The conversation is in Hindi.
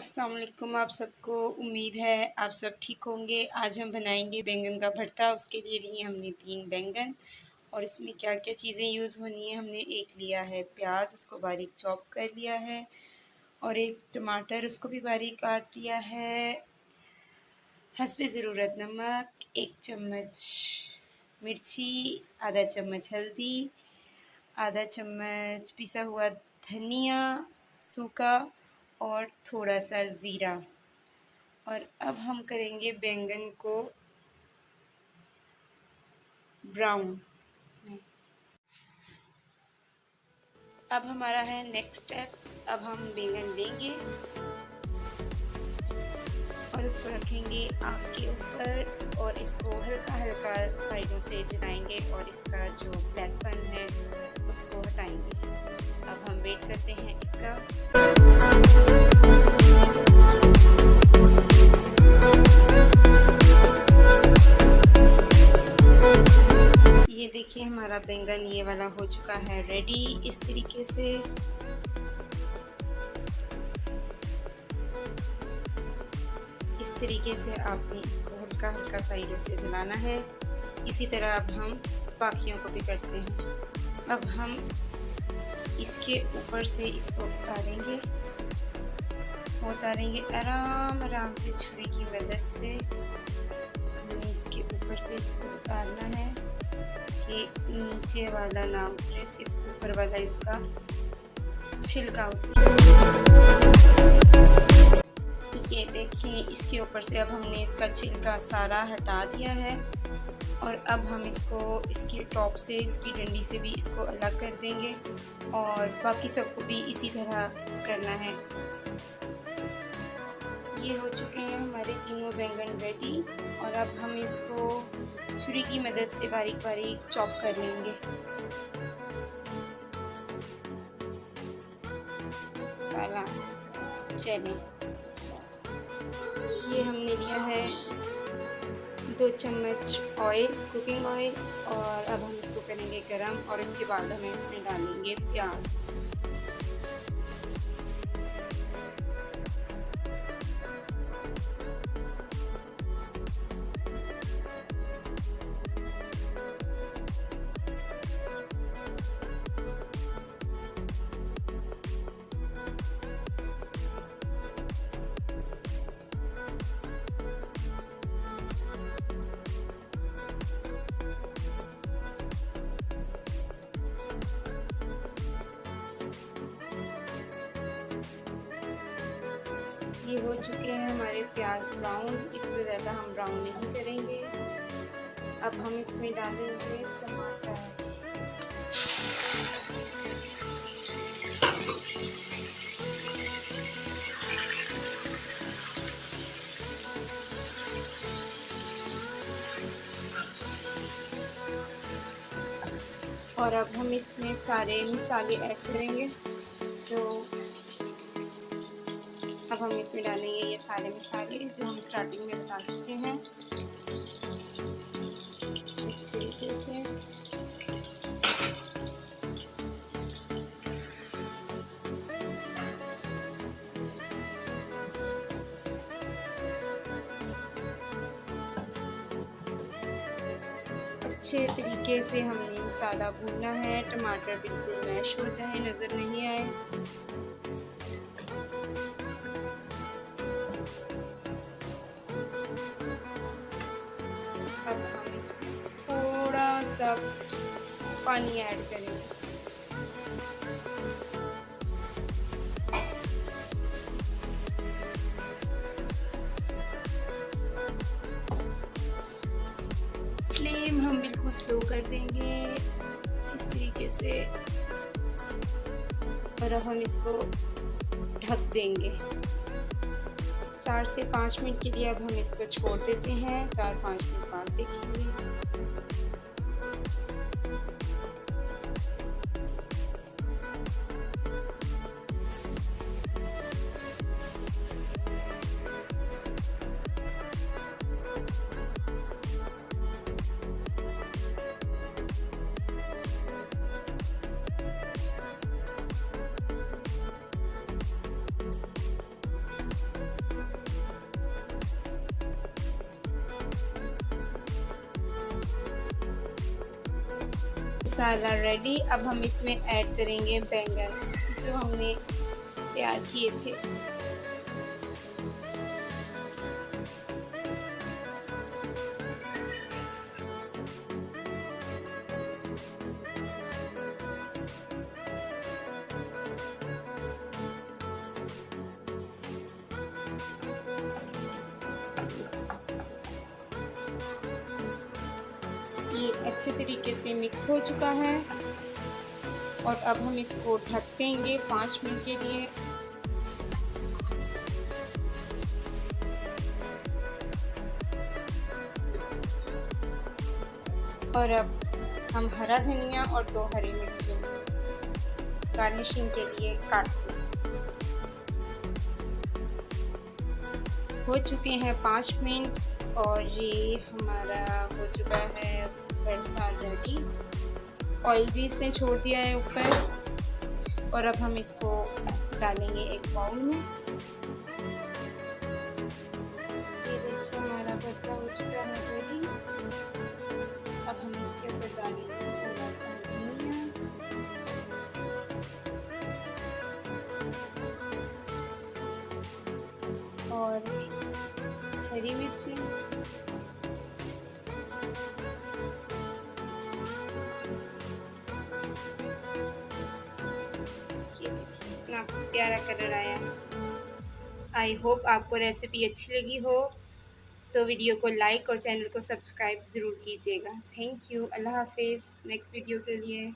अस्सलाम वालेकुम। आप सबको उम्मीद है आप सब ठीक होंगे। आज हम बनाएंगे बैंगन का भरता। उसके लिए लिए हमने 3 बैंगन और इसमें क्या क्या चीज़ें यूज़ होनी है। हमने एक लिया है प्याज, उसको बारीक चॉप कर लिया है, और एक टमाटर, उसको भी बारीक काट लिया है। हस्बे ज़रूरत नमक, 1 चम्मच मिर्ची, आधा चम्मच हल्दी, आधा चम्मच पिसा हुआ धनिया सूखा, और थोड़ा सा ज़ीरा। और अब हम करेंगे बैंगन को ब्राउन। अब हमारा है नेक्स्ट स्टेप। अब हम बैंगन लेंगे और उसको रखेंगे आग के ऊपर और इसको हल्का हल्का साइडों से जलाएंगे और इसका जो ब्लैकपन है उसको हटाएंगे। अब हम वेट करते हैं इसका। ये देखिए हमारा बैंगन ये वाला हो चुका है रेडी। इस तरीके से आपने इसको हल्का हल्का साइडों से जलाना है। इसी तरह अब हम बाकियों को भी करते हैं। अब हम इसके ऊपर से इसको उतारेंगे आराम आराम से छुरी की मदद से। हमें इसके ऊपर से इसको उतारना है कि नीचे वाला ना उतरे, सिर्फ ऊपर वाला इसका छिलका उतरे। ये देखिए इसके ऊपर से अब हमने इसका छिलका सारा हटा दिया है और अब हम इसको इसके टॉप से, इसकी डंडी से भी इसको अलग कर देंगे और बाकी सबको भी इसी तरह करना है। ये हो चुके हैं हमारे तीनों बैंगन रेडी और अब हम इसको छुरी की मदद से बारीक बारीक चॉप कर लेंगे। साला चलें, ये हमने लिया है 2 चम्मच ऑयल, कुकिंग ऑयल, और अब हम इसको करेंगे गरम और इसके बाद हम इसमें डालेंगे प्याज। ये हो चुके हैं हमारे प्याज ब्राउन। इससे ज़्यादा हम ब्राउन नहीं करेंगे। अब हम इसमें डालेंगे टमाटर। और अब हम इसमें सारे मसाले ऐड करेंगे। जो अब हम इसमें डालेंगे ये सारे मसाले जो हम स्टार्टिंग में बता चुके हैं। इस तरीके से अच्छे तरीके से हमने मसाला भूनना है। टमाटर बिल्कुल मैश हो जाए, नज़र नहीं आए। अब हम इसमें थोड़ा सा पानी ऐड करेंगे। फ्लेम हम बिल्कुल स्लो कर देंगे इस तरीके से और अब हम इसको ढक देंगे 4 से 5 मिनट के लिए। अब हम इसको छोड़ देते हैं। 4-5 मिनट बाद देखेंगे। मसाला रेडी। अब हम इसमें ऐड करेंगे बैंगन जो हमने तैयार किए थे। ये अच्छे तरीके से मिक्स हो चुका है और अब हम इसको ढक देंगे 5 मिनट के लिए। और अब हम हरा धनिया और 2 हरी मिर्चें गार्निशिंग के लिए काट दें। हो चुके हैं 5 मिनट और ये हमारा हो चुका है भरता रेडी। ऑयल भी इसने छोड़ दिया है ऊपर और अब हम इसको डालेंगे एक बाउल में। ये देखिए हमारा भरता हो चुका है रेडी। अब हम इसके ऊपर डालेंगे थोड़ा सा धनिया और हरी मिर्ची इतना प्यारा कलर आया। आई होप आपको रेसिपी अच्छी लगी हो तो वीडियो को लाइक और चैनल को सब्सक्राइब ज़रूर कीजिएगा। Thank you. अल्लाह हाफिज़। नेक्स्ट वीडियो के लिए।